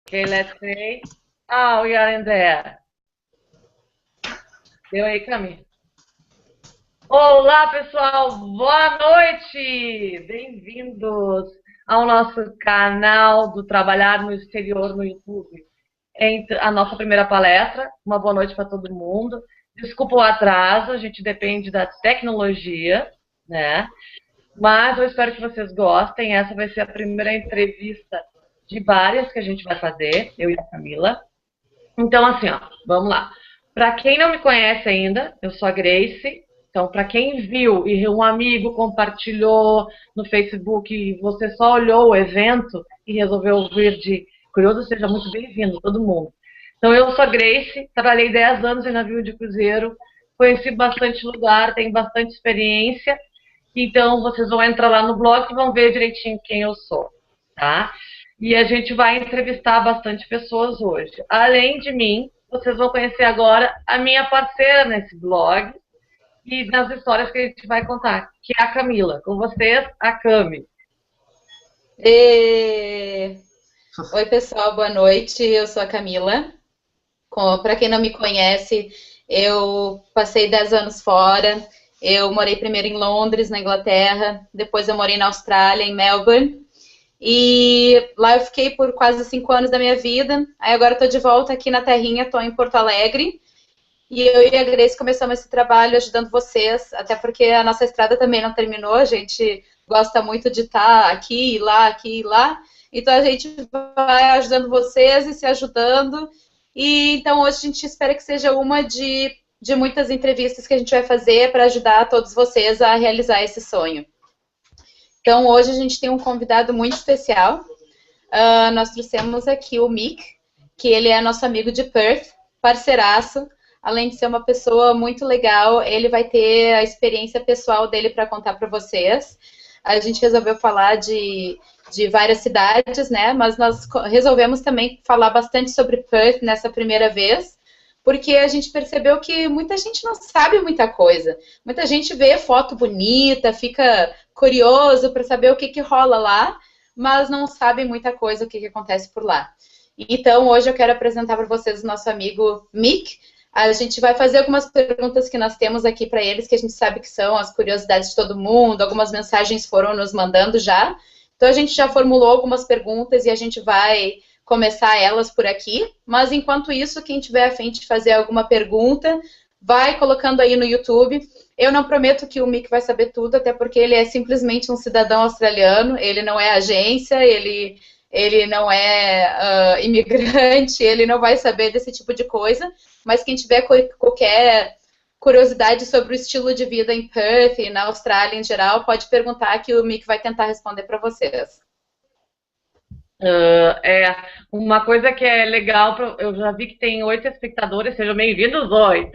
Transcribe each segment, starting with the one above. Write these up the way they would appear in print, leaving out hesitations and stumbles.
Okay, let's say, we are in there. Deu aí, Cami? Olá, pessoal, boa noite! Bem-vindos ao nosso canal do Trabalhar no Exterior no YouTube. A nossa primeira palestra, uma boa noite para todo mundo. Desculpa o atraso, a gente depende da tecnologia, né? Mas eu espero que vocês gostem. Essa vai ser a primeira entrevista de várias que a gente vai fazer, eu e a Camila. Então, assim, ó, vamos lá. Para quem não me conhece ainda, eu sou a Grace. Então, para quem viu e um amigo compartilhou no Facebook e você só olhou o evento e resolveu vir de curioso, seja muito bem-vindo, todo mundo. Então, eu sou a Grace, trabalhei 10 anos em navio de cruzeiro, conheci bastante lugar, tenho bastante experiência. Então, vocês vão entrar lá no blog e vão ver direitinho quem eu sou, tá? E a gente vai entrevistar bastante pessoas hoje. Além de mim, vocês vão conhecer agora a minha parceira nesse blog e nas histórias que a gente vai contar, que é a Camila. Com vocês, a Cami. Oi, pessoal, boa noite. Eu sou a Camila. Para quem não me conhece, eu passei 10 anos fora. Eu morei primeiro em Londres, na Inglaterra. Depois eu morei na Austrália, em Melbourne. E lá eu fiquei por quase 5 anos da minha vida. Aí agora eu tô de volta aqui na terrinha, tô em Porto Alegre. E eu e a Grace começamos esse trabalho ajudando vocês, até porque a nossa estrada também não terminou, a gente gosta muito de estar aqui e lá, aqui e lá. Então a gente vai ajudando vocês e se ajudando. E então hoje a gente espera que seja uma de muitas entrevistas que a gente vai fazer para ajudar todos vocês a realizar esse sonho. Então hoje a gente tem um convidado muito especial. Nós trouxemos aqui o Mick, que ele é nosso amigo de Perth, parceiraço. Além de ser uma pessoa muito legal, ele vai ter a experiência pessoal dele para contar para vocês. A gente resolveu falar de várias cidades, né? Mas nós resolvemos também falar bastante sobre Perth nessa primeira vez, porque a gente percebeu que muita gente não sabe muita coisa. Muita gente vê foto bonita, fica curioso para saber o que rola lá, mas não sabe muita coisa, o que acontece por lá. Então, hoje eu quero apresentar para vocês o nosso amigo Mick. A gente vai fazer algumas perguntas que nós temos aqui para eles, que a gente sabe que são as curiosidades de todo mundo, algumas mensagens foram nos mandando já. Então, a gente já formulou algumas perguntas e a gente vai começar elas por aqui. Mas, enquanto isso, quem tiver a fim de fazer alguma pergunta, vai colocando aí no YouTube. Eu não prometo que o Mick vai saber tudo, até porque ele é simplesmente um cidadão australiano, ele não é agência, ele não é imigrante, ele não vai saber desse tipo de coisa, mas quem tiver qualquer curiosidade sobre o estilo de vida em Perth e na Austrália em geral, pode perguntar que o Mick vai tentar responder para vocês. Uma coisa que é legal, eu já vi que tem 8 espectadores, sejam bem-vindos 8.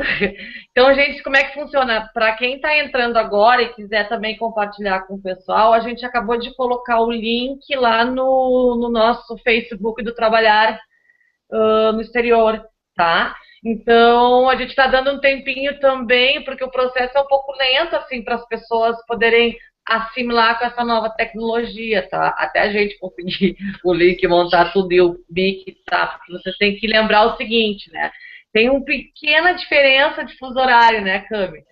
Então, gente, como é que funciona? Para quem está entrando agora e quiser também compartilhar com o pessoal, a gente acabou de colocar o link lá no nosso Facebook do Trabalhar no Exterior, tá? Então, a gente está dando um tempinho também, porque o processo é um pouco lento, assim, para as pessoas poderem assimilar com essa nova tecnologia, tá? Até a gente conseguir o link, montar tudo e o mic, tá? Porque você tem que lembrar o seguinte, né? Tem uma pequena diferença de fuso horário, né, Cami?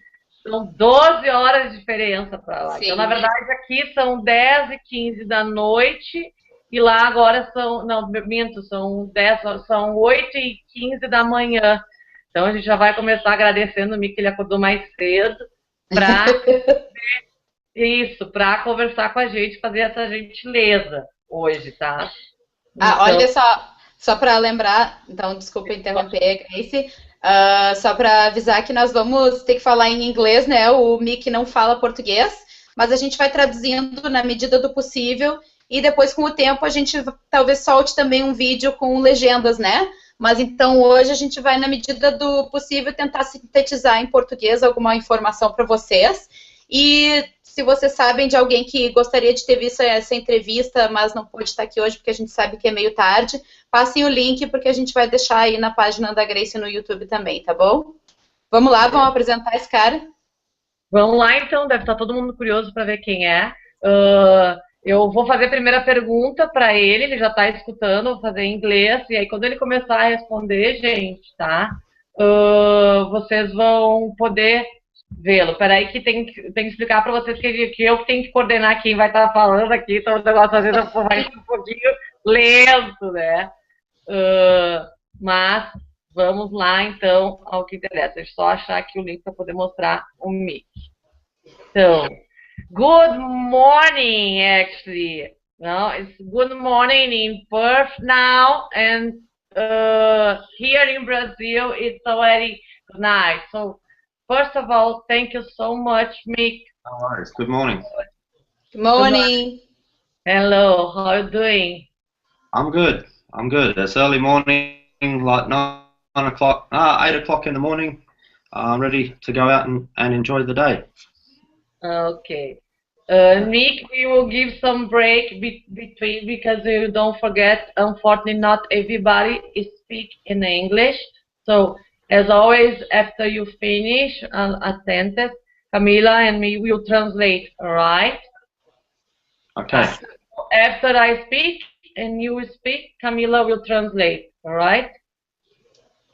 São 12 horas de diferença para lá. Sim. Então, na verdade, aqui são 10h15 da noite e lá agora são, não, minto, são 10 horas, são 8h15 da manhã. Então, a gente já vai começar agradecendo o Mick, que ele acordou mais cedo para isso, para conversar com a gente, fazer essa gentileza hoje, tá? Então... olha só para lembrar, então, desculpa interromper, Grace, só para avisar que nós vamos ter que falar em inglês, né? O Mick não fala português, mas a gente vai traduzindo na medida do possível e depois, com o tempo, a gente talvez solte também um vídeo com legendas, né? Mas então hoje a gente vai, na medida do possível, tentar sintetizar em português alguma informação para vocês. E se vocês sabem de alguém que gostaria de ter visto essa entrevista, mas não pôde estar aqui hoje porque a gente sabe que é meio tarde, passem o link porque a gente vai deixar aí na página da Grace no YouTube também, tá bom? Vamos lá, vamos apresentar esse cara? Vamos lá então, deve estar todo mundo curioso para ver quem é. Eu vou fazer a primeira pergunta para ele já está escutando, vou fazer em inglês, e aí quando ele começar a responder, gente, tá? Vocês vão poder vê-lo. Peraí que tem que explicar para vocês que eu tenho que coordenar quem vai estar falando aqui, então o negócio às vezes vai ser um pouquinho lento, né? Uh, mas vamos lá então ao que interessa. Deixa eu só achar aqui o link para poder mostrar o mic. Então, good morning, actually. No, it's good morning in Perth now, and here in Brazil, it's already night. So, first of all, thank you so much, Mick. No worries. Good morning. Good morning. Hello, how are you doing? I'm good. I'm good. It's early morning, like 9 o'clock, 8 o'clock in the morning. I'm ready to go out and enjoy the day. Okay. Nick, we will give some break between because you don't forget, unfortunately, not everybody speak in English. So, as always, after you finish a sentence, Camila and me will translate, all right? Okay. After I speak and you speak, Camila will translate, all right?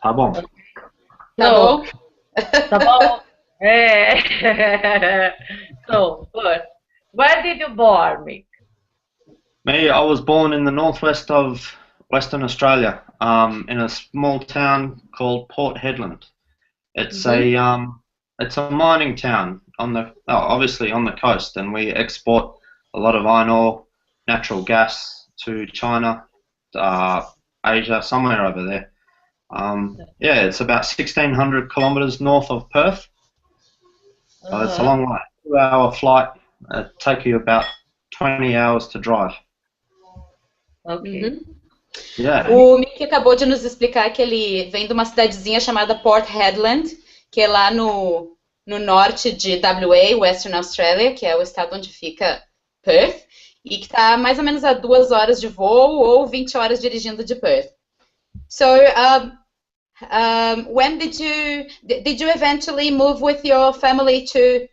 Tá bom. Tá bom? Tá bom? So, first, where did you born, Mick? Me, I was born in the northwest of Western Australia, in a small town called Port Hedland. It's it's a mining town obviously on the coast, and we export a lot of iron ore, natural gas to China, Asia, somewhere over there. Yeah, it's about 1,600 kilometers north of Perth. So it's a long way. 2-hour flight. It'll take you about 20 hours to drive. Okay. Yeah. O Mick acabou de nos explicar que ele vem de uma cidadezinha chamada Port Hedland, que é lá no norte de WA, Western Australia, que é o estado onde fica Perth, e que está mais ou menos a 2 horas de voo ou 20 horas dirigindo de Perth. So, when did you eventually move with your family to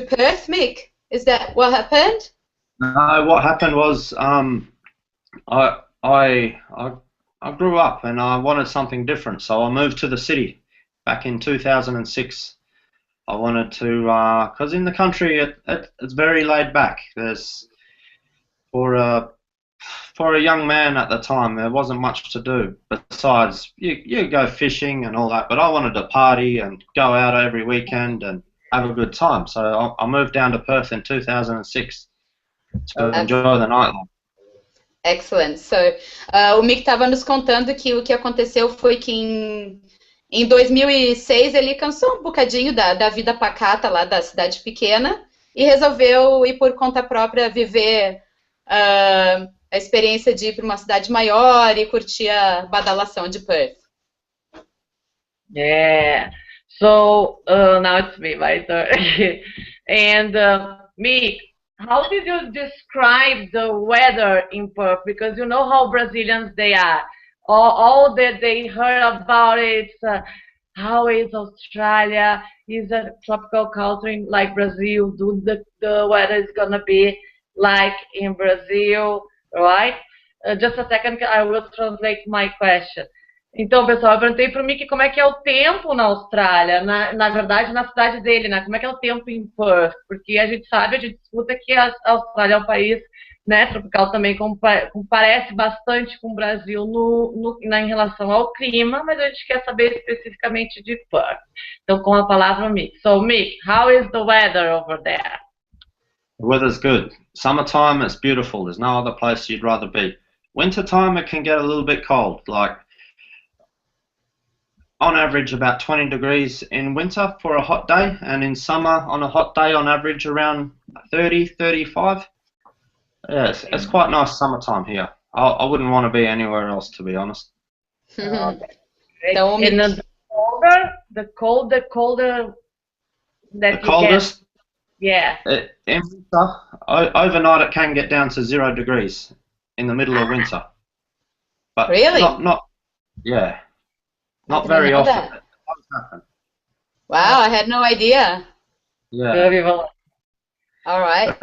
Perth, Mick? Is that what happened? No, what happened was I grew up and I wanted something different, so I moved to the city back in 2006. I wanted to, because in the country it's very laid back. There's for a young man at the time, there wasn't much to do besides you go fishing and all that. But I wanted to party and go out every weekend and have a good time. So I moved down to Perth in 2006 to enjoy the nightlife. Excellent. So, o Mick estava nos contando que o que aconteceu foi que em 2006 ele cansou um bocadinho da vida pacata lá da cidade pequena e resolveu ir por conta própria viver a experiência de ir para uma cidade maior e curtir a badalação de Perth. Yeah. So now it's me, my turn. And Mick, how did you describe the weather in Perth? Because you know how Brazilians they are. All that they heard about it, how is Australia? Is a tropical country like Brazil? Do the weather is gonna be like in Brazil, right? Just a second, I will translate my question. Então, pessoal, eu perguntei para o Mickey como é que é o tempo na Austrália, na verdade, na cidade dele, né? Como é que é o tempo em Perth? Porque a gente sabe, a gente escuta que a Austrália é um país, né, tropical também, como parece bastante com o Brasil em relação ao clima, mas a gente quer saber especificamente de Perth. Então, com a palavra Mick. So, Mick, how is the weather over there? The weather's good. Summertime, it's beautiful. There's no other place you'd rather be. Wintertime, it can get a little bit cold, like on average about 20 degrees in winter for a hot day, and in summer on a hot day on average around 30, 35. Yeah, it's quite nice summertime here. I wouldn't want to be anywhere else, to be honest. Então, And the colder that The coldest? Yeah. In winter, overnight it can get down to 0 degrees in the middle of winter. But really? Not very often. It does happen. Wow, I had no idea. Yeah. All right.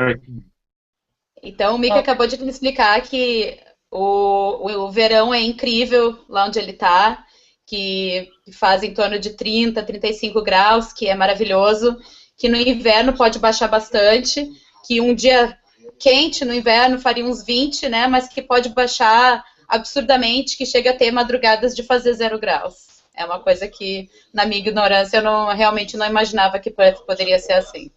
Então, o Mick acabou de me explicar que o verão é incrível lá onde ele está, que faz em torno de 30, 35 graus, que é maravilhoso, que no inverno pode baixar bastante, que um dia quente no inverno faria uns 20, né, mas que pode baixar absurdamente, que chega a ter madrugadas de fazer 0 graus. É uma coisa que, na minha ignorância, eu realmente não imaginava que Perth poderia ser assim.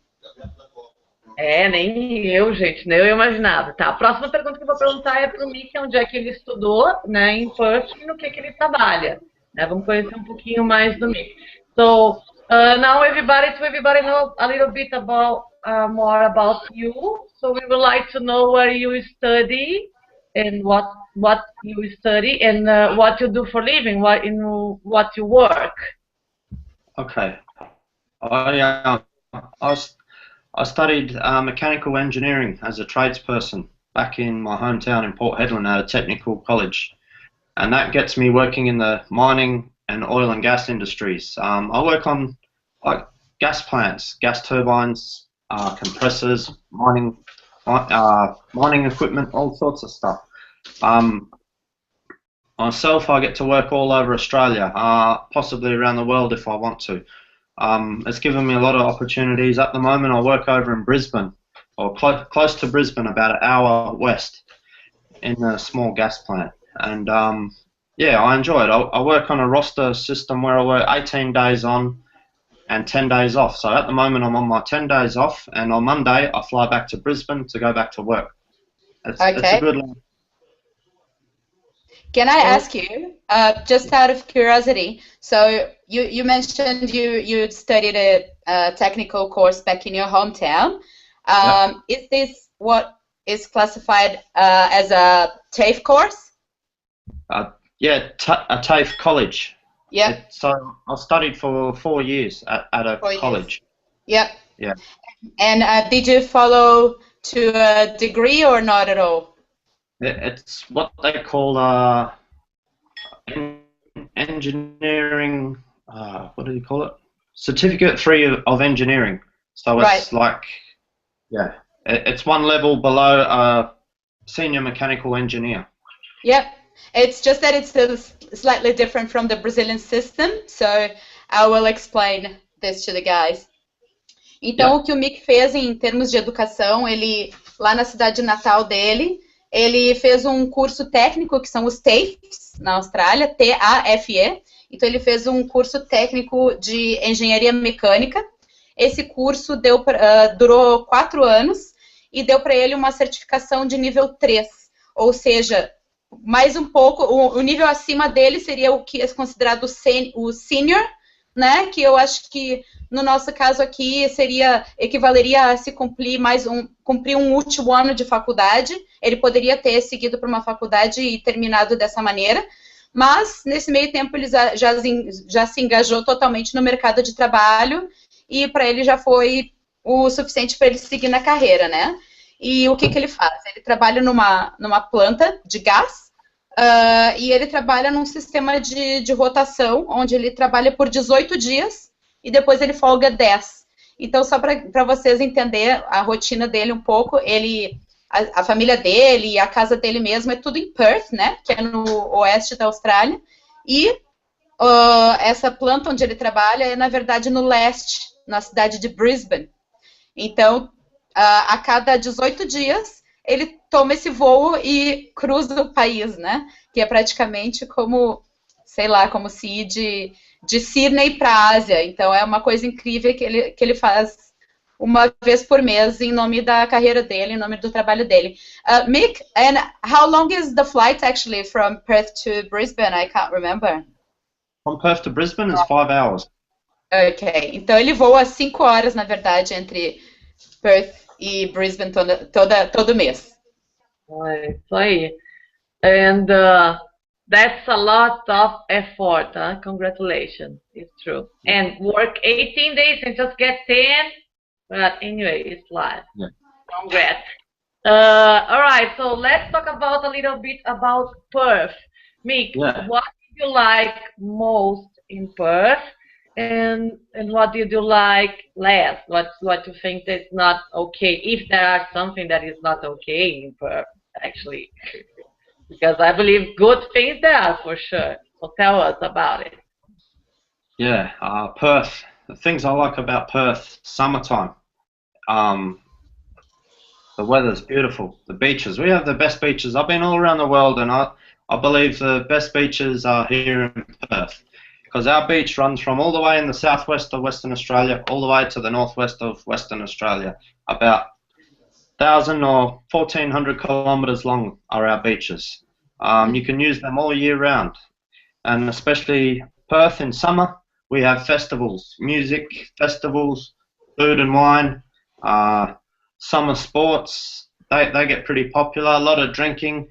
É, nem eu, gente, nem eu imaginava. Tá, a próxima pergunta que eu vou perguntar é para o Mickey, onde é que ele estudou, né, em Perth, e no que ele trabalha. Né? Vamos conhecer um pouquinho mais do Mickey. So, now everybody know a little bit about more about you. So we would like to know where you study and what you study and what you do for living, what you work. Okay. I was I studied mechanical engineering as a tradesperson back in my hometown in Port Hedland at a technical college, and that gets me working in the mining and oil and gas industries. I work on like gas plants, gas turbines, compressors, mining equipment, all sorts of stuff. Myself, I get to work all over Australia, possibly around the world if I want to. It's given me a lot of opportunities. At the moment, I work over in Brisbane, or close to Brisbane, about an hour west, in a small gas plant. And yeah, I enjoy it. I work on a roster system where I work 18 days on and 10 days off. So at the moment, I'm on my 10 days off, and on Monday, I fly back to Brisbane to go back to work. It's a good life. Can I ask you, just out of curiosity, so you mentioned you studied a technical course back in your hometown. Yeah. Is this what is classified as a TAFE course? Yeah, a TAFE college. Yeah. So I studied for 4 years at a 4 years. college. Yeah. Yeah. And did you follow to a degree or not at all? It's what they call engineering. What do you call it? Certificate 3 of engineering. So it's like, yeah, it's one level below a senior mechanical engineer. Yeah, it's just that it's slightly different from the Brazilian system. So I will explain this to the guys. Então, o que o Mick fez em termos de educação, ele, lá na cidade natal dele, ele fez um curso técnico, que são os TAFEs, na Austrália, TAFE. Então, ele fez um curso técnico de engenharia mecânica. Esse curso durou 4 anos e deu para ele uma certificação de nível 3. Ou seja, mais um pouco, o nível acima dele seria o que é considerado o senior, né? Que eu acho que no nosso caso aqui equivaleria a se cumprir um último ano de faculdade. Ele poderia ter seguido para uma faculdade e terminado dessa maneira, mas nesse meio tempo ele já se engajou totalmente no mercado de trabalho e para ele já foi o suficiente para ele seguir na carreira, né? E o que ele faz? Ele trabalha numa planta de gás. E ele trabalha num sistema de rotação, onde ele trabalha por 18 dias e depois ele folga 10. Então, só para vocês entenderem a rotina dele um pouco, a família dele e a casa dele mesmo é tudo em Perth, né, que é no oeste da Austrália, e essa planta onde ele trabalha é, na verdade, no leste, na cidade de Brisbane. Então, a cada 18 dias, ele toma esse voo e cruza o país, né? Que é praticamente como, sei lá, como se ir de Sydney para a Ásia. Então, é uma coisa incrível que ele faz uma vez por mês em nome da carreira dele, em nome do trabalho dele. Mick, and how long is the flight actually from Perth to Brisbane? I can't remember. From Perth to Brisbane, it's 5 hours. Ok, então ele voa 5 horas, na verdade, entre Perth e Brisbane todo mês. É isso aí. And that's a lot of effort. Huh? Congratulations, it's true. And work 18 days and just get 10. But anyway, it's life. Yeah. Congrats. All right, so let's talk about a little bit about Perth. Mick, what do you like most in Perth? And what did you like less? What you think that's not okay? If there are something that is not okay in Perth, actually, because I believe good things there are for sure. So tell us about it. Yeah, Perth. The things I like about Perth, summertime. Um, the weather's beautiful. The beaches. We have the best beaches. I've been all around the world, and I believe the best beaches are here in Perth. Because our beach runs from all the way in the southwest of Western Australia, all the way to the northwest of Western Australia. About 1,000 or 1,400 kilometres long are our beaches. You can use them all year round, and especially Perth in summer, we have festivals, music festivals, food and wine, summer sports. They get pretty popular. A lot of drinking.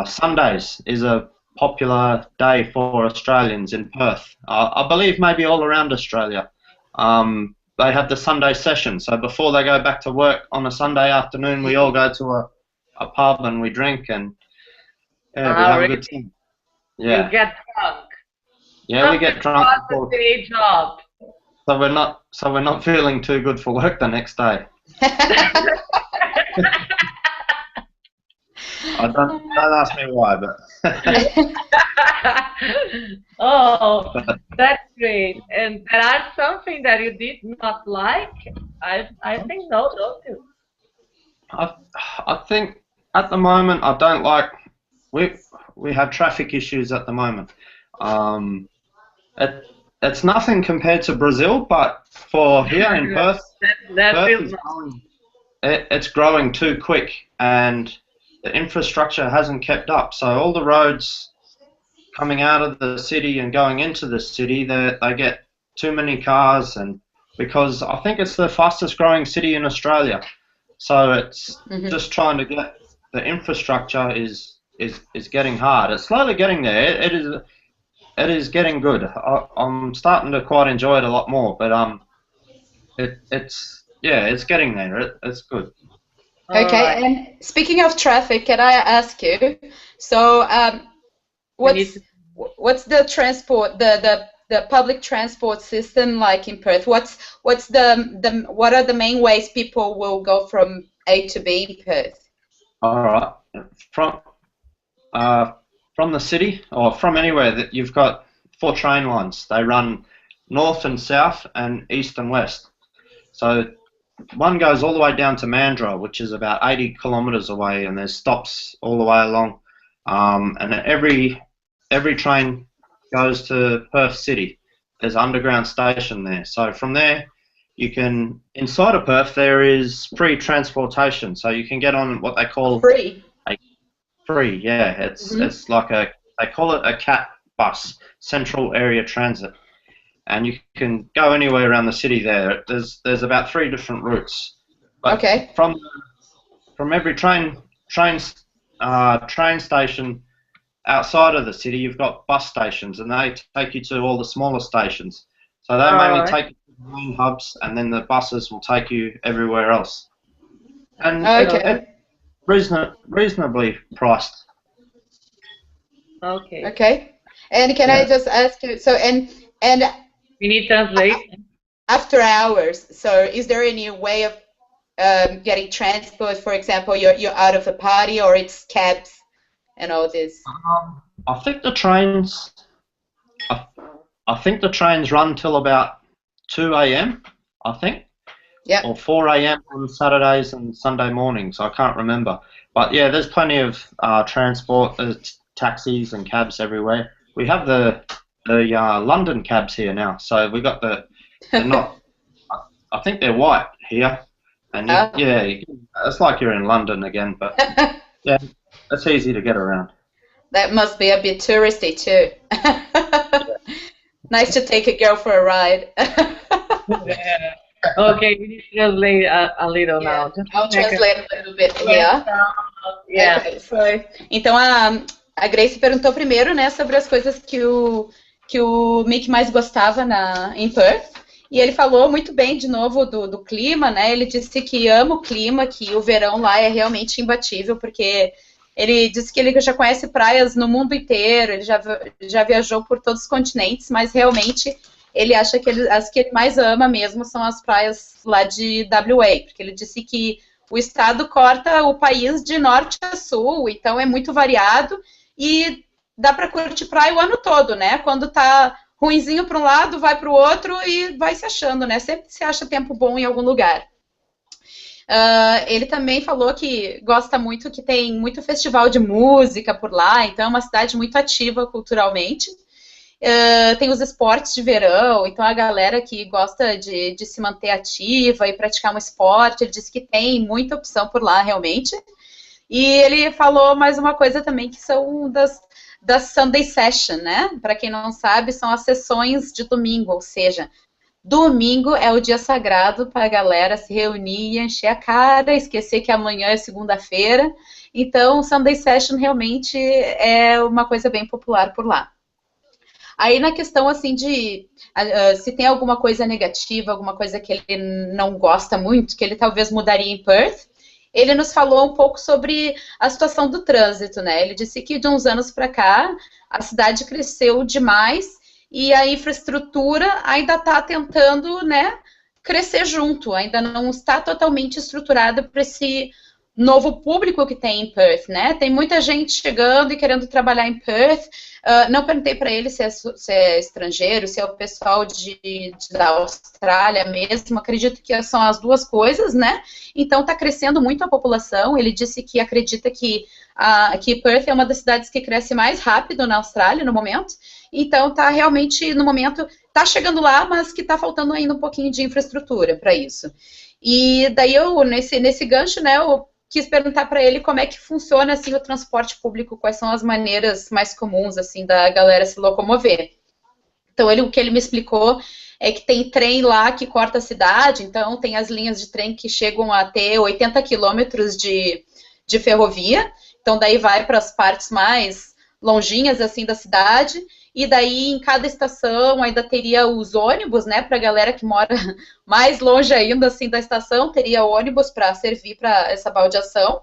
Sundays is a popular day for Australians in Perth. I believe maybe all around Australia. They have the Sunday session. So before they go back to work on a Sunday afternoon, we all go to a pub and we drink and yeah, we have a Really? good time. You Yeah, get drunk. yeah, we Something get drunk about the before, day job. so we're not feeling too good for work the next day. Don't ask me why, but Oh, but that's great. And there are something that you did not like? I think no, don't you? I I think at the moment I don't like we we have traffic issues at the moment. Um, it it's nothing compared to Brazil, but for here in Perth, That Perth feels is growing. It's growing too quick, and the infrastructure hasn't kept up. So all the roads coming out of the city and going into the city, they get too many cars, and because I think it's the fastest growing city in Australia, so it's Mhm. just trying to get the infrastructure is getting hard. It's slowly getting there. It is getting good. I'm starting to quite enjoy it a lot more, but it's yeah, it's getting there. It's good. all Okay, right. and speaking of traffic, can I ask you, so We need what's to. what's the transport, the public transport system like in Perth? What's the what are the main ways people will go from A to B in Perth? All right, from uh, from the city or from anywhere that you've got four train lines. They run north and south and east and west. So one goes all the way down to Mandurah, which is about 80 kilometres away, and there's stops all the way along. And every train goes to Perth City. There's an underground station there. So from there, you can inside of Perth there is free transportation. So you can get on what they call Free. a free. Yeah, Hmm. it's like they call it a CAT bus, Central Area Transit, and you can go anywhere around the city there. There's about three different routes, but Okay. from every train station outside of the city, you've got bus stations, and they take you to all the smaller stations. So they All mainly right. take you to the main hubs, and then the buses will take you everywhere else. And Okay. it reasonably priced. Okay. Okay. And can I Yeah. just ask you, so and We need translation. after hours, so is there any way of getting transport? For example, you're out of a party, or it's cabs and all this. I think the trains. I, I think the trains run till about 2 a.m. I think, Yeah. or 4 a.m. on Saturdays and Sunday mornings. I can't remember, but yeah, there's plenty of transport. There's taxis and cabs everywhere. We have the London cabs here now, so we got they're not. I think they're white here, and Ah. yeah, it's like you're in London again, but yeah, it's easy to get around. That must be a bit touristy too. Nice to take a girl for a ride. Yeah. Okay, we need to translate a little Yeah, now. Just a I'll second. translate a little bit Right here. now. Yeah. Okay, so, então a Grace perguntou primeiro, né, sobre as coisas que o Mick mais gostava em Perth. E ele falou muito bem de novo do clima, né? Ele disse que ama o clima, que o verão lá é realmente imbatível, porque ele disse que ele já conhece praias no mundo inteiro, ele já viajou por todos os continentes, mas realmente ele acha que as que ele mais ama mesmo são as praias lá de WA, porque ele disse que o estado corta o país de norte a sul, então é muito variado e dá para curtir praia o ano todo, né? Quando tá ruinzinho para um lado, vai para o outro e vai se achando, né? Sempre se acha tempo bom em algum lugar. Ele também falou que gosta muito, que tem muito festival de música por lá, então é uma cidade muito ativa culturalmente. Tem os esportes de verão, então a galera que gosta de se manter ativa e praticar um esporte, ele disse que tem muita opção por lá realmente. E ele falou mais uma coisa também, que são das Sunday Session, né? Para quem não sabe, são as sessões de domingo, ou seja, domingo é o dia sagrado para a galera se reunir e encher a cara, esquecer que amanhã é segunda-feira. Então, Sunday Session realmente é uma coisa bem popular por lá. Aí, na questão, assim, de se tem alguma coisa negativa, alguma coisa que ele não gosta muito, que ele talvez mudaria em Perth, ele nos falou um pouco sobre a situação do trânsito, né? Ele disse que de uns anos para cá, a cidade cresceu demais e a infraestrutura ainda está tentando, né, crescer junto, ainda não está totalmente estruturada para esse novo público que tem em Perth, né? Tem muita gente chegando e querendo trabalhar em Perth. Não perguntei para ele se é estrangeiro, se é o pessoal da Austrália mesmo. Acredito que são as duas coisas, né? Então está crescendo muito a população. Ele disse que acredita que Perth é uma das cidades que cresce mais rápido na Austrália no momento. Então está realmente no momento está chegando lá, mas que está faltando ainda um pouquinho de infraestrutura para isso. E daí eu nesse gancho, né? Eu quis perguntar para ele como é que funciona assim o transporte público, quais são as maneiras mais comuns assim da galera se locomover. Então o que ele me explicou é que tem trem lá que corta a cidade, então tem as linhas de trem que chegam a ter 80 quilômetros de ferrovia, então daí vai para as partes mais longinhas assim da cidade. E daí, em cada estação, ainda teria os ônibus, né, para a galera que mora mais longe ainda, assim, da estação, teria ônibus para servir para essa baldeação.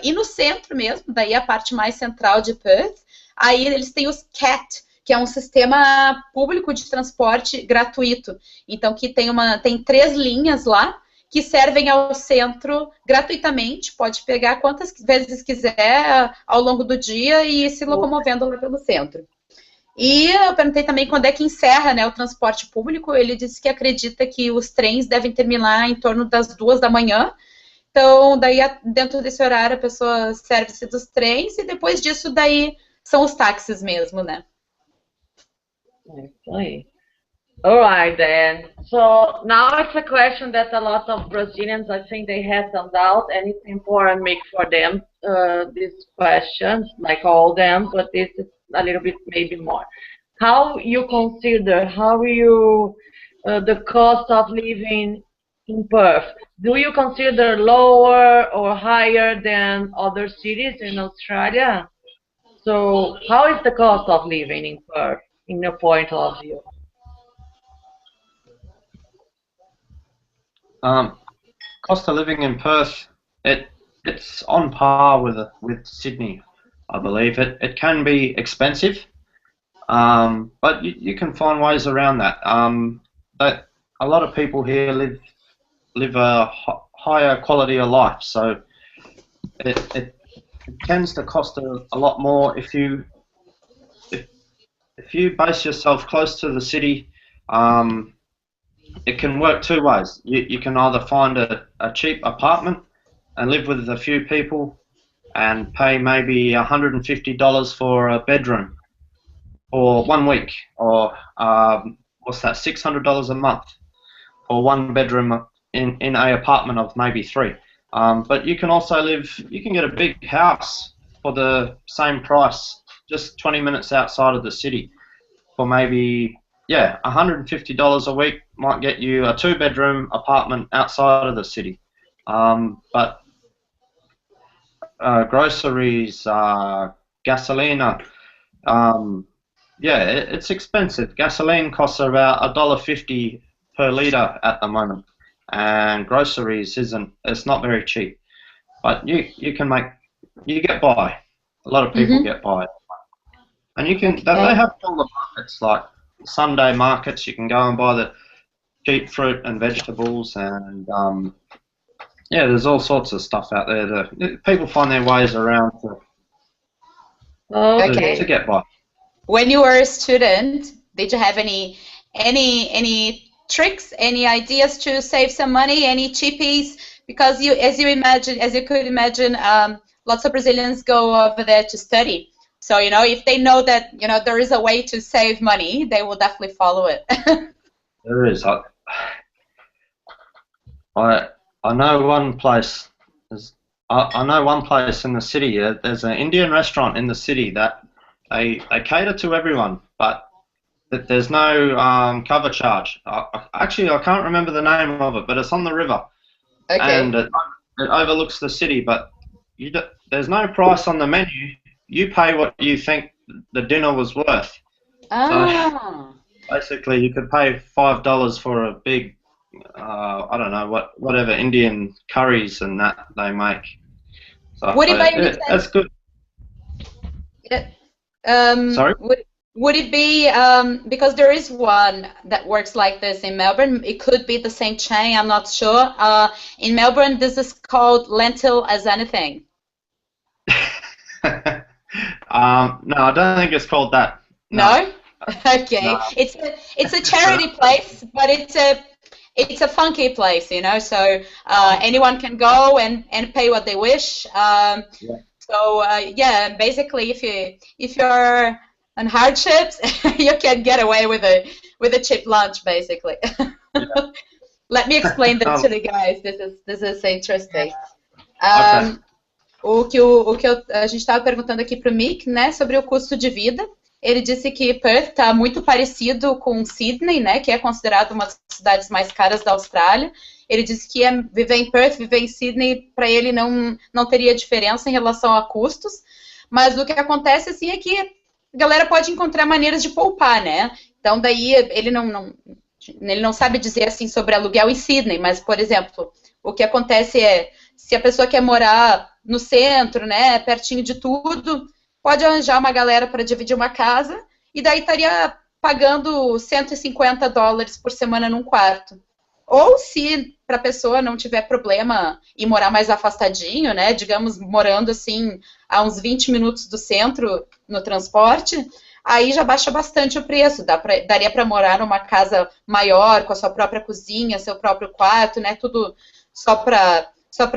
E no centro mesmo, daí a parte mais central de Perth, aí eles têm os CAT, que é um sistema público de transporte gratuito. Então, que tem 3 linhas lá, que servem ao centro gratuitamente, pode pegar quantas vezes quiser ao longo do dia e ir se locomovendo lá pelo centro. E eu perguntei também quando é que encerra, né, o transporte público. Ele disse que acredita que os trens devem terminar em torno das 2 da manhã. Então, daí dentro desse horário a pessoa serve-se dos trens e depois disso daí são os táxis mesmo, né? É isso aí. All right, then. So now it's a question that a lot of Brazilians, I think they have some doubt, and it's important to make for them these questions, like all them, but this is a little bit maybe more. How you consider, the cost of living in Perth? Do you consider lower or higher than other cities in Australia? So how is the cost of living in Perth, in your point of view? Cost of living in Perth, it's on par with Sydney, I believe. It can be expensive, but you can find ways around that. But a lot of people here live a higher quality of life, so it tends to cost a lot more if you base yourself close to the city. It can work 2 ways. You can either find a cheap apartment and live with a few people and pay maybe $150 for a bedroom for 1 week, or what's that, $600 a month for 1 bedroom in a apartment of maybe 3. But you can also you can get a big house for the same price, just 20 minutes outside of the city for maybe, $150 a week might get you a 2-bedroom apartment outside of the city. But groceries, gasolina, it's expensive. Gasoline costs about $1.50 per litre at the moment, and groceries it's not very cheap. But you get by. A lot of people get by. And they have all the markets like Sunday markets. You can go and buy the cheap fruit and vegetables, and yeah, there's all sorts of stuff out there. People find their ways around to get by. When you were a student, did you have any tricks, any ideas to save some money, any cheapies? Because as you could imagine, lots of Brazilians go over there to study. So, if they know that, there is a way to save money, they will definitely follow it. There is. I know one place. I know one place in the city. There's an Indian restaurant in the city that they cater to everyone, but there's no cover charge. Actually, I can't remember the name of it, but it's on the river, and it overlooks the city. But there's no price on the menu. You pay what you think the dinner was worth. So basically, you could pay $5 for a big, I don't know whatever Indian curries and that they make. So would it by any chance, that's good. Sorry? Would it be, because there is one that works like this in Melbourne, it could be the same chain, I'm not sure. In Melbourne, this is called lentil as anything. No, I don't think it's called that. No? Okay. No. It's a charity place, but it's a funky place, so anyone can go and pay what they wish. So yeah, basically, if you're on hardships, you can get away with a cheap lunch, basically. Yeah. Let me explain this to the guys. This is interesting. A gente estava perguntando aqui para o Mick, né, sobre o custo de vida. Ele disse que Perth está muito parecido com Sydney, né, que é considerado uma das cidades mais caras da Austrália. Ele disse que viver em Perth, viver em Sydney, para ele não teria diferença em relação a custos. Mas o que acontece, assim, é que a galera pode encontrar maneiras de poupar, né? Então, daí, ele não sabe dizer, assim, sobre aluguel em Sydney, mas, por exemplo, o que acontece é, se a pessoa quer morar no centro, né, pertinho de tudo, pode arranjar uma galera para dividir uma casa, e daí estaria pagando $150 por semana num quarto. Ou se para a pessoa não tiver problema em morar mais afastadinho, né, digamos, morando assim a uns 20 minutos do centro no transporte, aí já baixa bastante o preço, daria para morar numa casa maior, com a sua própria cozinha, seu próprio quarto, né, tudo só para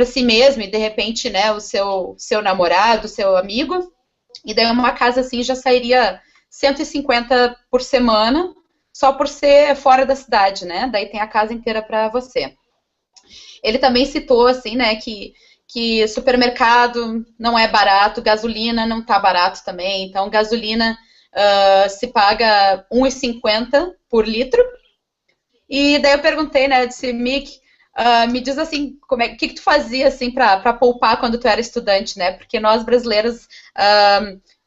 si mesmo, e de repente, né, o seu namorado, seu amigo, e daí uma casa assim já sairia 150 por semana, só por ser fora da cidade, né? Daí tem a casa inteira para você. Ele também citou, assim, né, que supermercado não é barato, gasolina não tá barato também, então gasolina se paga R$1,50 por litro. E daí eu perguntei, né, eu disse, Mick, me diz assim, o que tu fazia assim para poupar quando tu era estudante, né? Porque nós brasileiros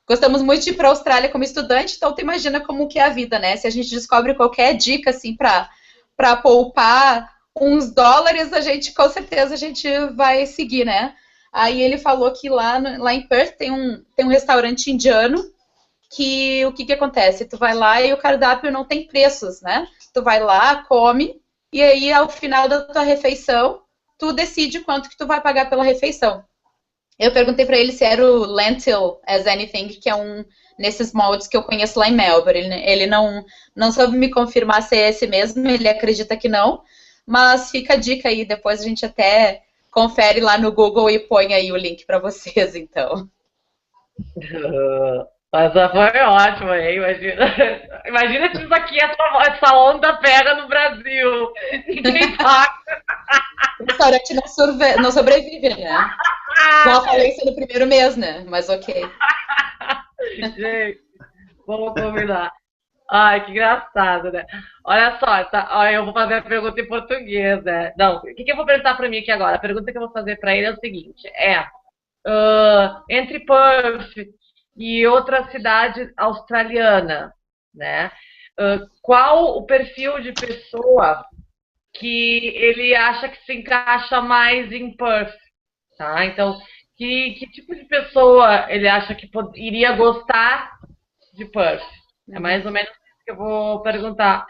gostamos muito de ir para a Austrália como estudante, então tu imagina como que é a vida, né? Se a gente descobre qualquer dica assim para poupar uns dólares, com certeza a gente vai seguir, né? Aí ele falou que lá em Perth tem um restaurante indiano que o que acontece? Tu vai lá e o cardápio não tem preços, né? Tu vai lá, come, e aí ao final da tua refeição, tu decide quanto que tu vai pagar pela refeição. Eu perguntei para ele se era o lentil as anything, que é nesses moldes que eu conheço lá em Melbourne. Ele não soube me confirmar se é esse mesmo, ele acredita que não, mas fica a dica aí, depois a gente até confere lá no Google e põe aí o link para vocês, então. Essa foi ótima, hein? Imagina se isso aqui, essa onda pega no Brasil. Ninguém paga. O restaurante não sobrevive, né? Já falei isso no primeiro mês, né? Mas ok. Gente, vamos combinar. Ai, que engraçado, né? Olha só, eu vou fazer a pergunta em português, né? Não, o que eu vou perguntar para mim aqui agora? A pergunta que eu vou fazer para ele é o seguinte: entre Perth e outra cidade australiana, né? Qual o perfil de pessoa que ele acha que se encaixa mais em Perth, tá? Então, que tipo de pessoa ele acha que iria gostar de Perth? É mais ou menos que eu vou perguntar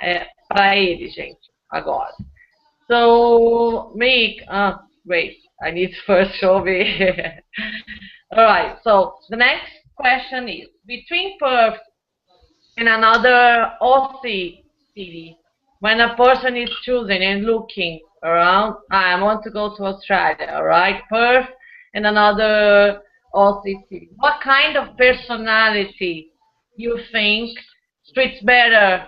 para ele, gente, agora. So, Mick, wait, I need to first show me. All right, so the next question is, between Perth and another Aussie city, when a person is choosing and looking around, I want to go to Australia, all right? Perth and another Aussie city. What kind of personality you think fits better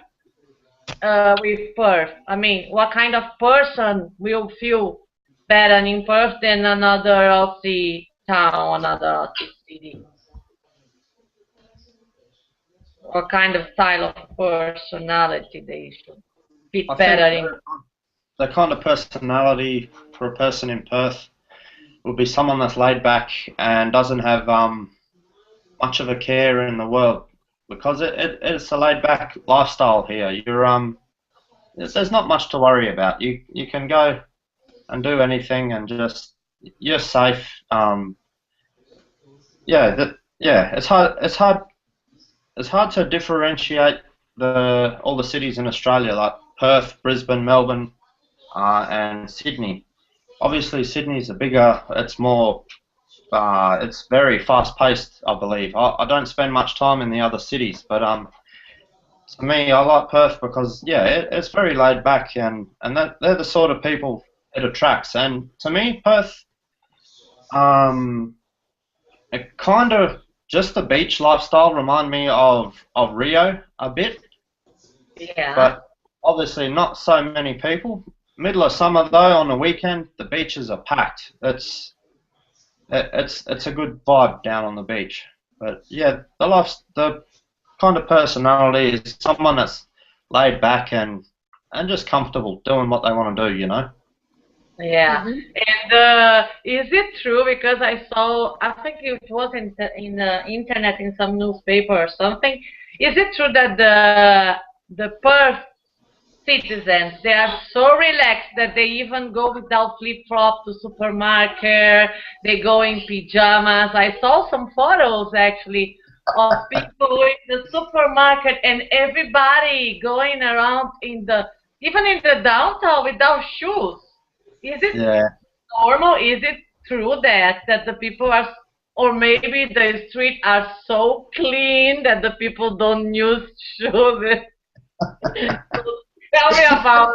with Perth? I mean, what kind of person will feel better in Perth than another Aussie town, another Aussie city? What kind of style of personality they should fit I better think in? the kind of personality for a person in Perth would be someone that's laid back and doesn't have much of a care in the world, because it's a laid back lifestyle here. There's not much to worry about. You can go and do anything and just you're safe. It's hard to differentiate all the cities in Australia, like Perth, Brisbane, Melbourne, and Sydney. Obviously, Sydney's it's very fast-paced, I believe. I don't spend much time in the other cities, but to me, I like Perth because it's very laid back, and they're the sort of people it attracts. And to me, Perth, it kind of just the beach lifestyle remind me of Rio a bit, Yeah. but obviously not so many people. Middle of summer though, on the weekend, the beaches are packed. It's a good vibe down on the beach. But yeah, the kind of personality is someone that's laid back and just comfortable doing what they want to do, you know. Yeah. Mhm. And is it true? Because I saw, I think it was in the internet, in some newspaper or something. Is it true that the Perth citizens, they are so relaxed that they even go without flip-flop to supermarket, they go in pajamas? I saw some photos actually of people in the supermarket and everybody going around even in the downtown without shoes. Is it Yeah. normal? Is it true that the people are, or maybe the streets are so clean that the people don't use shoes? Tell me about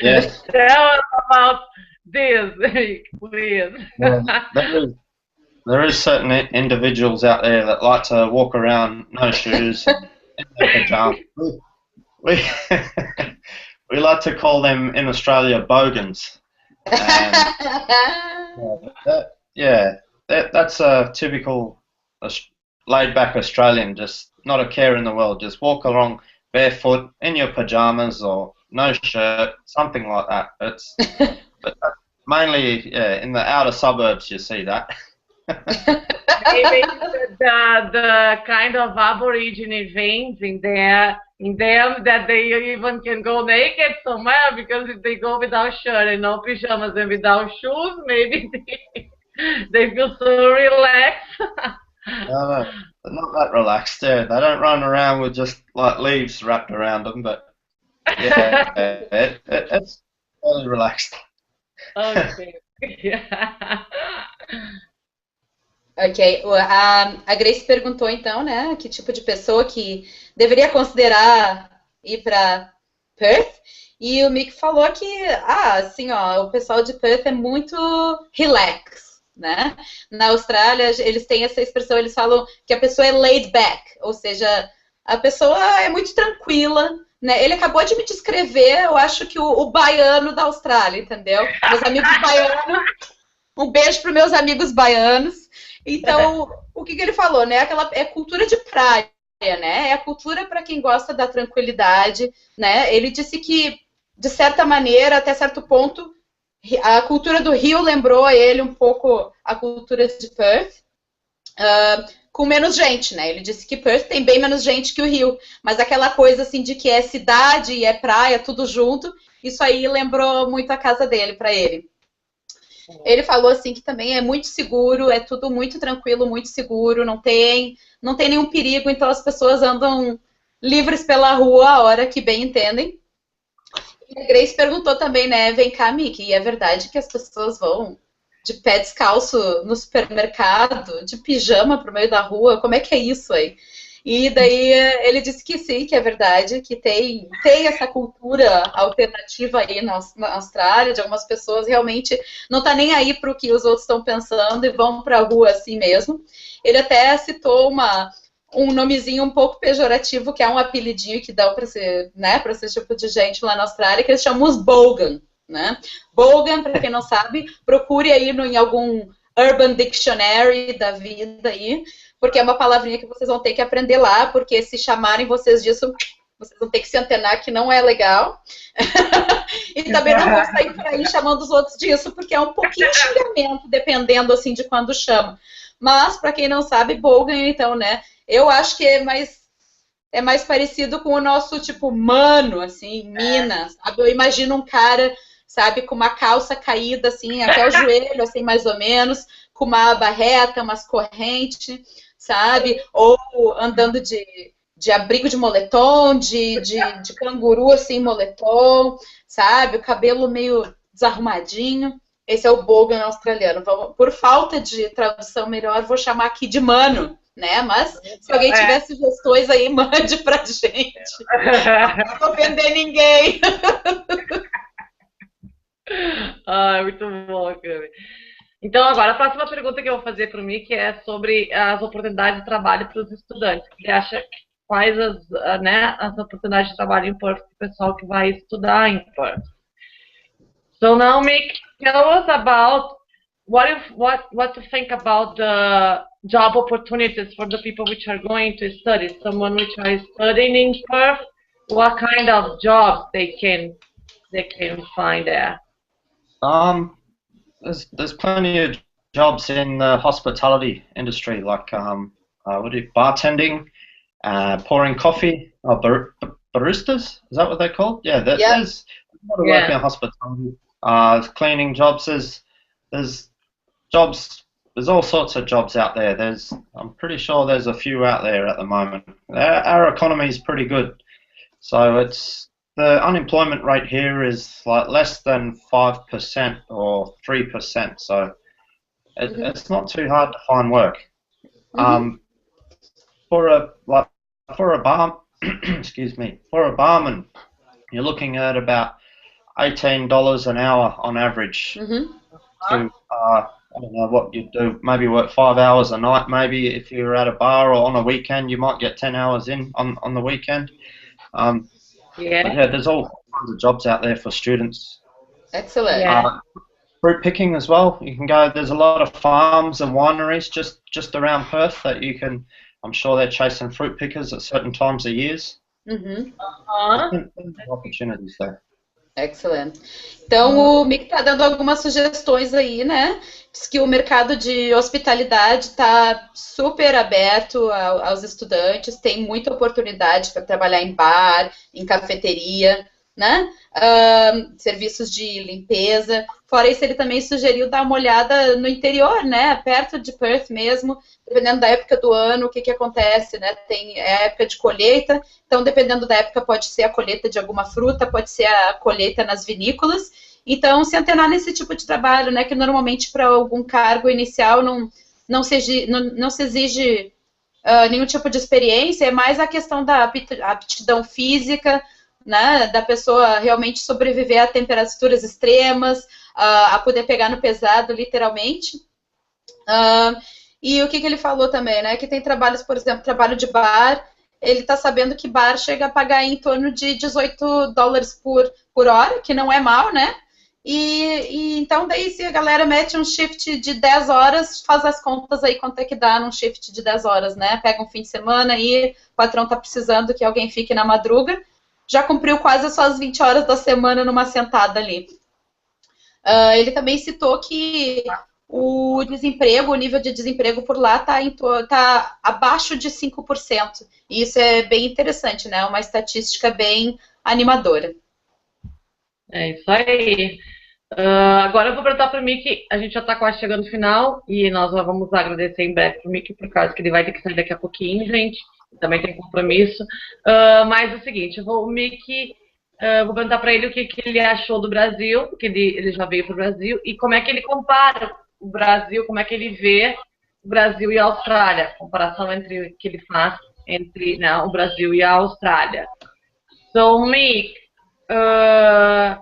Yeah. tell us about this, please. Well, there is certain individuals out there that like to walk around no shoes in their pajamas. We we like to call them in Australia bogans. And that's a typical laid-back Australian, just not a care in the world. Just walk along barefoot in your pajamas or no shirt, something like that. But mainly in the outer suburbs you see that. Maybe the kind of Aborigine veins in them that they even can go naked somewhere, because if they go without shirt and no pajamas and without shoes, maybe they feel so relaxed. No, they're not that relaxed. Yeah, they don't run around with just like leaves wrapped around them, but it's fairly relaxed. Okay. Yeah. Ok, a Grace perguntou então, né, que tipo de pessoa que deveria considerar ir para Perth, e o Mick falou que, assim, ó, o pessoal de Perth é muito relax, né? Na Austrália, eles têm essa expressão, eles falam que a pessoa é laid back, ou seja, a pessoa é muito tranquila, né? Ele acabou de me descrever, eu acho que o baiano da Austrália, entendeu? Meus amigos baianos, um beijo para meus amigos baianos. Então, o que ele falou, né? É cultura de praia, né? É a cultura para quem gosta da tranquilidade, né? Ele disse que, de certa maneira, até certo ponto, a cultura do Rio lembrou a ele um pouco a cultura de Perth, com menos gente, né? Ele disse que Perth tem bem menos gente que o Rio, mas aquela coisa assim de que é cidade e é praia, tudo junto, isso aí lembrou muito a casa dele para ele. Ele falou assim que também é muito seguro, é tudo muito tranquilo, muito seguro, não tem nenhum perigo, então as pessoas andam livres pela rua a hora que bem entendem. E a Grace perguntou também, né, vem cá, Miki, e é verdade que as pessoas vão de pé descalço no supermercado, de pijama pro meio da rua? Como é que é isso aí? E daí ele disse que sim, que é verdade, que tem essa cultura alternativa aí na Austrália, de algumas pessoas realmente não tá nem aí para o que os outros estão pensando e vão para a rua assim mesmo. Ele até citou um nomezinho um pouco pejorativo, que é um apelidinho que dá para ser, né, para esse tipo de gente lá na Austrália, que eles chamam os bogan, né? Bogan, para quem não sabe, procure aí em algum Urban Dictionary da vida aí, porque é uma palavrinha que vocês vão ter que aprender lá, porque se chamarem vocês disso, vocês vão ter que se antenar que não é legal. E também não vão sair por aí chamando os outros disso, porque é um pouquinho de xingamento, dependendo assim de quando chama. Mas, para quem não sabe, bogan, então, né? Eu acho que é mais parecido com o nosso, tipo, mano, assim, mina, sabe? Eu imagino um cara, sabe, com uma calça caída, assim, até o joelho, assim, mais ou menos, com uma barreta, umas correntes, sabe? Ou andando de abrigo de moletom, de canguru, assim, moletom, sabe? O cabelo meio desarrumadinho. Esse é o bogan australiano. Por falta de tradução melhor, vou chamar aqui de mano, né? Mas se alguém tiver sugestões aí, mande pra gente. Não vou ofender ninguém. Muito bom, Cami. Então, agora, a próxima pergunta que eu vou fazer para o Mick é sobre as oportunidades de trabalho para os estudantes. Ele acha quais as oportunidades de trabalho em Perth para o pessoal que vai estudar em Perth. So now, Mick, tell us about what to think about the job opportunities for the people which are going to study. Someone which are studying in Perth, what kind of jobs they can find there? There's plenty of jobs in the hospitality industry, like bartending, pouring coffee, baristas. Is that what they're called? Yeah, there's a lot of work in hospitality. Cleaning jobs. There's jobs. There's all sorts of jobs out there. I'm pretty sure there's a few out there at the moment. Our economy is pretty good, so the unemployment rate here is like less than 5% or 3%. So it's not too hard to find work. For a barman, you're looking at about $18 an hour on average. So, I don't know what you do. Maybe work 5 hours a night. Maybe if you're at a bar or on a weekend, you might get 10 hours in on the weekend. There's all kinds of jobs out there for students. Excellent. Fruit picking as well. You can go. There's a lot of farms and wineries just around Perth that you can. I'm sure they're chasing fruit pickers at certain times of years. Opportunities there. Excelente. Então, o Mick está dando algumas sugestões aí, né? Diz que o mercado de hospitalidade está super aberto aos estudantes, tem muita oportunidade para trabalhar em bar, em cafeteria, né? Serviços de limpeza. Fora isso, ele também sugeriu dar uma olhada no interior, né? Perto de Perth mesmo, dependendo da época do ano, o que acontece, né? Tem a época de colheita, então dependendo da época pode ser a colheita de alguma fruta, pode ser a colheita nas vinícolas. Então, se antenar nesse tipo de trabalho, né? Que normalmente para algum cargo inicial não se exige nenhum tipo de experiência, é mais a questão da aptidão física, né, da pessoa realmente sobreviver a temperaturas extremas, a poder pegar no pesado, literalmente. E o que ele falou também, né, que tem trabalhos, por exemplo, trabalho de bar, ele está sabendo que bar chega a pagar em torno de $18 por hora, que não é mal, né? E então daí se a galera mete um shift de 10 horas, faz as contas aí quanto é que dá num shift de 10 horas, né? Pega um fim de semana e o patrão tá precisando que alguém fique na madruga, já cumpriu quase as suas 20 horas da semana numa sentada ali. Ele também citou que o nível de desemprego por lá tá abaixo de 5%. E isso é bem interessante, né? Uma estatística bem animadora. É isso aí. Agora eu vou perguntar para o Mickey, a gente já está quase chegando no final e nós já vamos agradecer em breve para o Mickey, por causa que ele vai ter que sair daqui a pouquinho, gente. Também tem compromisso. Mas é o seguinte, o Mickey, vou perguntar para ele o que ele achou do Brasil, porque ele já veio para o Brasil, e como é que ele compara o Brasil, como é que ele vê o Brasil e a Austrália, a comparação que ele faz entre, né, o Brasil e a Austrália. So, Mick, uh,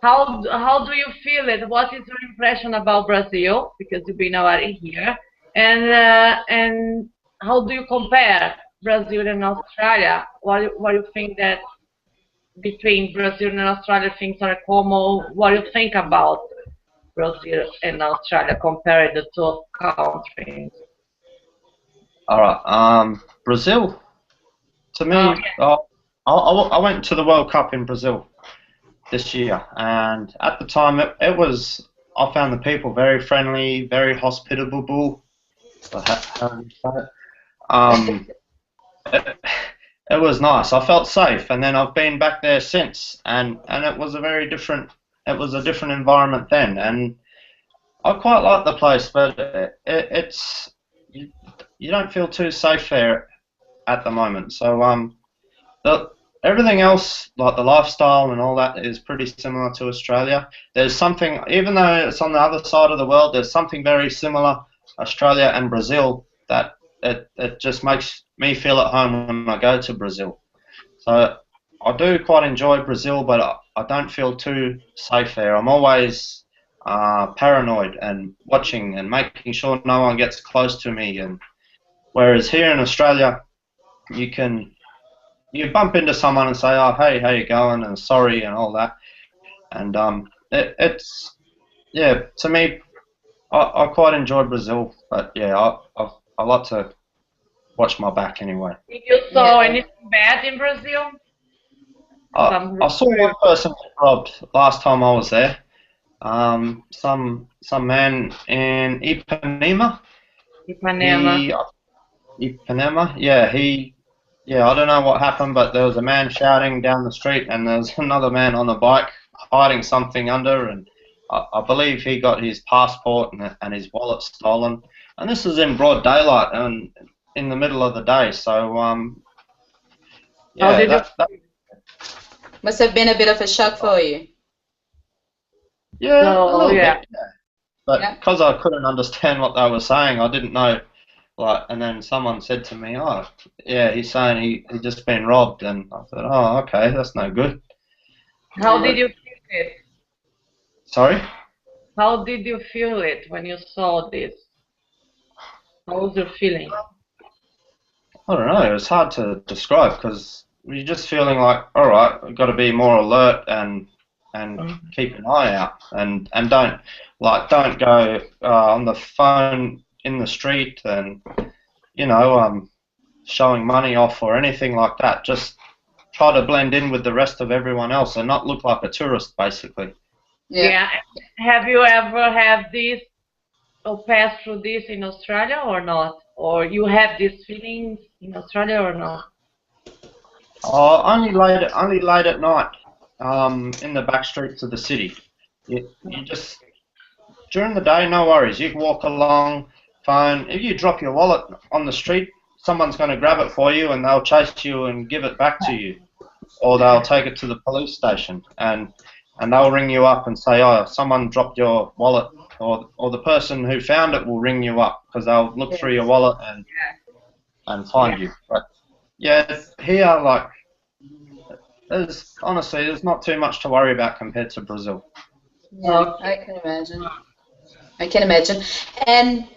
how do you feel it? What is your impression about Brazil? Because you've been already here, and how do you compare Brazil and Australia? What you think that between Brazil and Australia things are common? What do you think about Brazil and Australia compared the two countries? All right. Brazil. To me, Yeah. I went to the World Cup in Brazil this year, and at the time it was. I found the people very friendly, very hospitable. How do you say it? Um, it, it was nice. I felt safe, and then I've been back there since, and it was a very different. It was a different environment then, and I quite like the place, but it's you, you don't feel too safe there at the moment. So the, everything else, like the lifestyle and all that, is pretty similar to Australia. There's something, even though it's on the other side of the world, there's something very similar, Australia and Brazil, that it just makes me feel at home when I go to Brazil. So I do quite enjoy Brazil, but I don't feel too safe there. I'm always paranoid and watching and making sure no one gets close to me. And whereas here in Australia, you bump into someone and say, "Oh, hey, how you going?" and sorry and all that. And it's yeah, to me, I quite enjoy Brazil, but yeah, I like to watch my back anyway. Did you saw anything bad in Brazil? I saw one person get robbed last time I was there. Some man in Ipanema. Ipanema. Ipanema. Yeah, I don't know what happened, but there was a man shouting down the street, and there was another man on a bike hiding something under, and I believe he got his passport and his wallet stolen. And this is in broad daylight and in the middle of the day. So yeah, that must have been a bit of a shock for you. Yeah, a little bit. Yeah. But because I couldn't understand what they were saying, I didn't know. Like, and then someone said to me, "Oh, yeah, he's saying he just been robbed," and I said, "Oh, okay, that's no good." How did you feel it? Sorry? How did you feel it when you saw this? What was your feeling? I don't know. It was hard to describe because you're just feeling like, all right, I've got to be more alert and keep an eye out and don't go on the phone in the street and showing money off or anything like that. Just try to blend in with the rest of everyone else and not look like a tourist, basically. Yeah. Have you ever had this or passed through this in Australia or not? Or you have these feelings in Australia or not? Only late at night, in the back streets of the city. You just during the day, no worries. You can walk along, fine. If you drop your wallet on the street, someone's going to grab it for you and they'll chase you and give it back to you, or they'll take it to the police station and they'll ring you up and say, "Oh, someone dropped your wallet," or the person who found it will ring you up because they'll look through your wallet and find you. But yeah, here there's not too much to worry about compared to Brazil. Yeah, I can imagine. I can imagine. And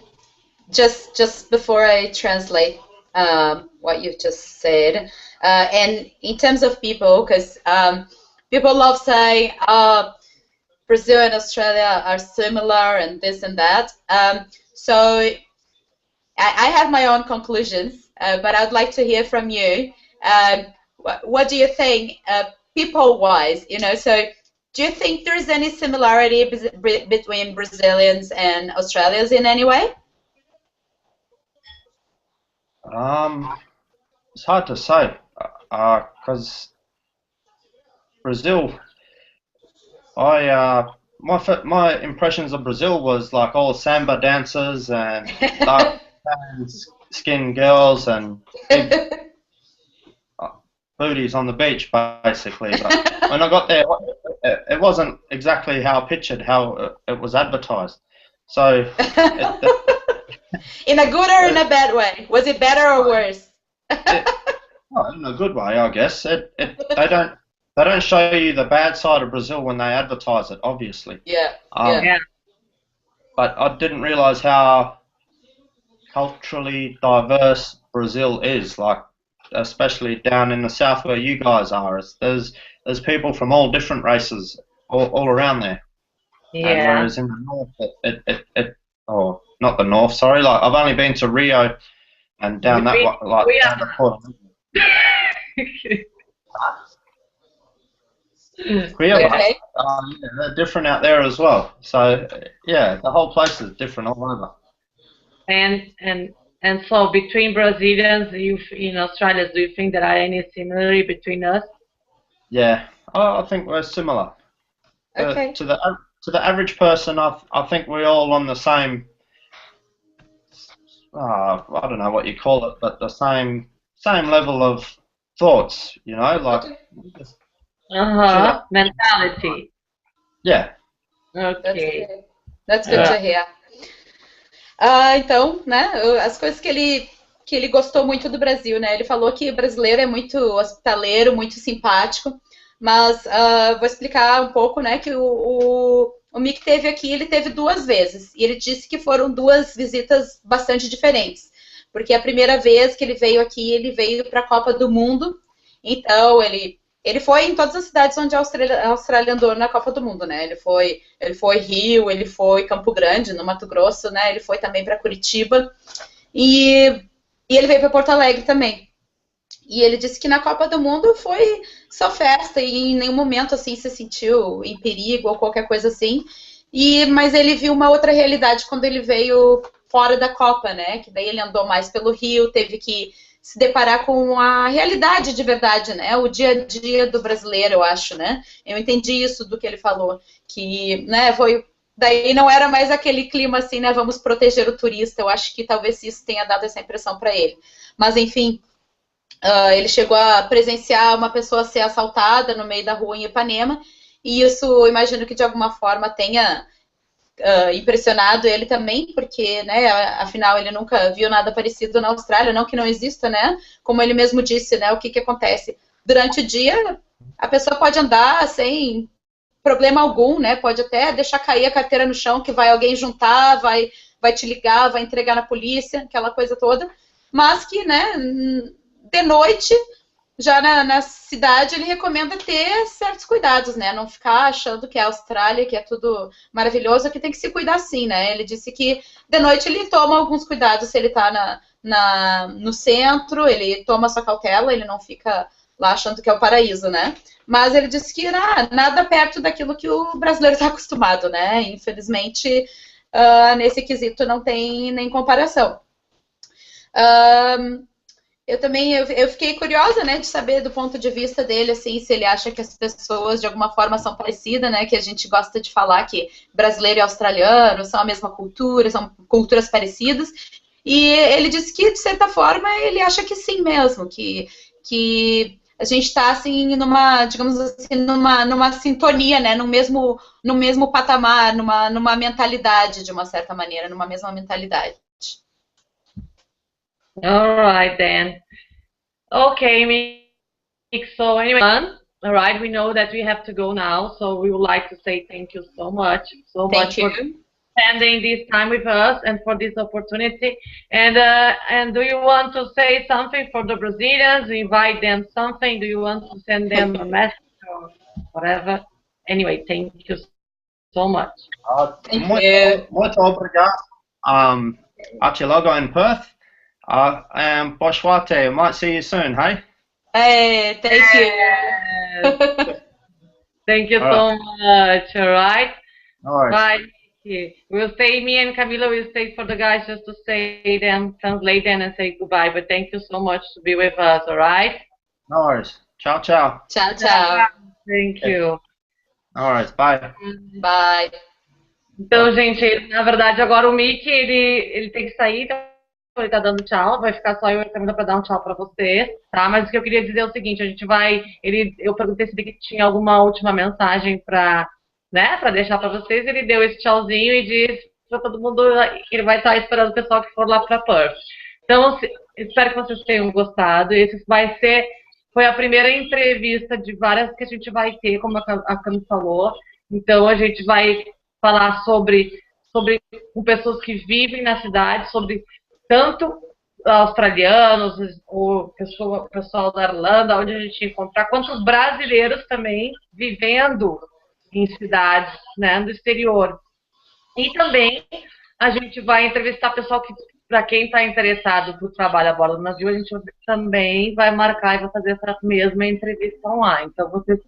just before I translate what you've just said, and in terms of people, because people love saying Brazil and Australia are similar and this and that. So I have my own conclusions, but I'd like to hear from you. What do you think, people-wise? So do you think there's any similarity between Brazilians and Australians in any way? It's hard to say, because Brazil, my impressions of Brazil was like all samba dancers and dark skin girls and big booties on the beach, basically. But when I got there, it wasn't exactly how I pictured how it was advertised. So, in a good or in a bad way? Was it better or worse? Well, in a good way, I guess. They don't show you the bad side of Brazil when they advertise it, obviously. Yeah. Yeah. But I didn't realize how culturally diverse Brazil is. Like, especially down in the south where you guys are, there's people from all different races all around there. And Yeah. whereas in the north, oh, not the north, sorry. Like I've only been to Rio and down that like down the port. Rio, Okay. yeah, they're different out there as well. So yeah, the whole place is different all over. And so between Brazilians, in Australia, do you think there are any similarity between us? Yeah, I think we're similar. Okay. To the average person, I think we're all on the same. I don't know what you call it, but the same level of thoughts. You know, like. Mentality. Yeah. Okay. That's good to hear. Então, né, as coisas que ele gostou muito do Brasil, né? Ele falou que o brasileiro é muito hospitaleiro, muito simpático, mas vou explicar um pouco, né, que o Mick teve aqui, ele teve 2 vezes, e ele disse que foram 2 visitas bastante diferentes, porque a primeira vez que ele veio aqui, ele veio para a Copa do Mundo, então ele foi em todas as cidades onde a Austrália andou na Copa do Mundo, né? Ele foi Rio, ele foi Campo Grande, no Mato Grosso, né? Ele foi também para Curitiba e ele veio para Porto Alegre também. E ele disse que na Copa do Mundo foi só festa e em nenhum momento assim se sentiu em perigo ou qualquer coisa assim. Mas ele viu uma outra realidade quando ele veio fora da Copa, né? Que daí ele andou mais pelo Rio, teve que se deparar com a realidade de verdade, né? O dia a dia do brasileiro, eu acho, né? Eu entendi isso do que ele falou, que, né, daí não era mais aquele clima assim, né? Vamos proteger o turista. Eu acho que talvez isso tenha dado essa impressão para ele. Mas, enfim, ele chegou a presenciar uma pessoa ser assaltada no meio da rua em Ipanema, e isso, eu imagino que de alguma forma tenha impressionado ele também, porque, né, afinal ele nunca viu nada parecido na Austrália, não que não exista, né, como ele mesmo disse, né, o que acontece? Durante o dia, a pessoa pode andar sem problema algum, né, pode até deixar cair a carteira no chão, que vai alguém juntar, vai te ligar, vai entregar na polícia, aquela coisa toda, mas que, né, de noite, já na cidade, ele recomenda ter certos cuidados, né? Não ficar achando que é a Austrália, que é tudo maravilhoso, que tem que se cuidar sim, né? Ele disse que de noite ele toma alguns cuidados se ele tá no centro, ele toma sua cautela, ele não fica lá achando que é o paraíso, né? Mas ele disse que nada perto daquilo que o brasileiro está acostumado, né? Infelizmente, nesse quesito não tem nem comparação. Eu fiquei curiosa, né, de saber do ponto de vista dele, assim, se ele acha que as pessoas de alguma forma são parecidas, né, que a gente gosta de falar que brasileiro e australiano são a mesma cultura, são culturas parecidas, e ele disse que, de certa forma, ele acha que sim mesmo, que a gente está, assim, digamos assim, numa sintonia, né, no mesmo patamar, numa mentalidade, de uma certa maneira, numa mesma mentalidade. All right then. Okay, Mick. So anyway, all right. We know that we have to go now, so we would like to say thank you so much for spending this time with us and for this opportunity. And do you want to say something for the Brazilians? Invite them something? Do you want to send them a message or whatever? Anyway, thank you so much. Muito obrigado. Até logo in Perth. Boshwate, I might see you soon, hey? Hey, thank you. Thank you so much, all right? No worries. Bye. We'll stay, me and Camila will stay for the guys just to say them, translate them and say goodbye, but thank you so much to be with us, all right? No worries. Ciao, ciao. Ciao, ciao. Thank you. Alright, bye. Bye. Então, gente, na verdade, agora o Mickey, ele tem que sair, então ele tá dando tchau, vai ficar só eu e a Camila pra dar um tchau pra vocês, tá? Mas o que eu queria dizer é o seguinte, a gente vai, eu perguntei se ele tinha alguma última mensagem pra, né, pra deixar pra vocês, ele deu esse tchauzinho e disse pra todo mundo que ele vai estar esperando o pessoal que for lá pra Perth. Então, espero que vocês tenham gostado, foi a primeira entrevista de várias que a gente vai ter, como a Cami falou, então a gente vai falar sobre com pessoas que vivem na cidade, sobre tanto australianos, o pessoal da Irlanda, onde a gente encontrar, quanto os brasileiros também vivendo em cidades, né, do exterior. E também a gente vai entrevistar pessoal que, para quem está interessado no trabalho a bordo do navio, a gente também vai marcar e vai fazer essa mesma entrevista online. Então, vocês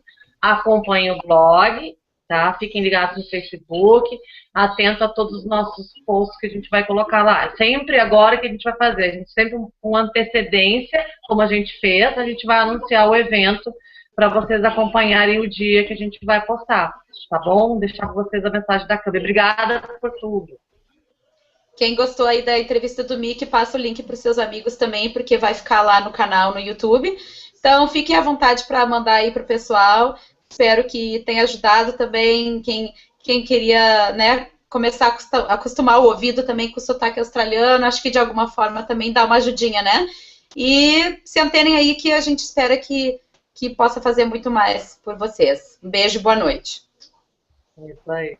acompanhem o blog, tá? Fiquem ligados no Facebook, atento a todos os nossos posts que a gente vai colocar lá. Sempre agora que a gente vai fazer, a gente sempre com antecedência, como a gente fez, a gente vai anunciar o evento para vocês acompanharem o dia que a gente vai postar, tá bom? Deixar com vocês a mensagem da câmera. Obrigada por tudo. Quem gostou aí da entrevista do Mickey, passa o link para os seus amigos também, porque vai ficar lá no canal no YouTube. Então, fiquem à vontade para mandar aí para o pessoal. Espero que tenha ajudado também quem queria, né, começar a acostumar o ouvido também com o sotaque australiano. Acho que de alguma forma também dá uma ajudinha, né? E se antenem aí que a gente espera que possa fazer muito mais por vocês. Um beijo, boa noite. É isso aí.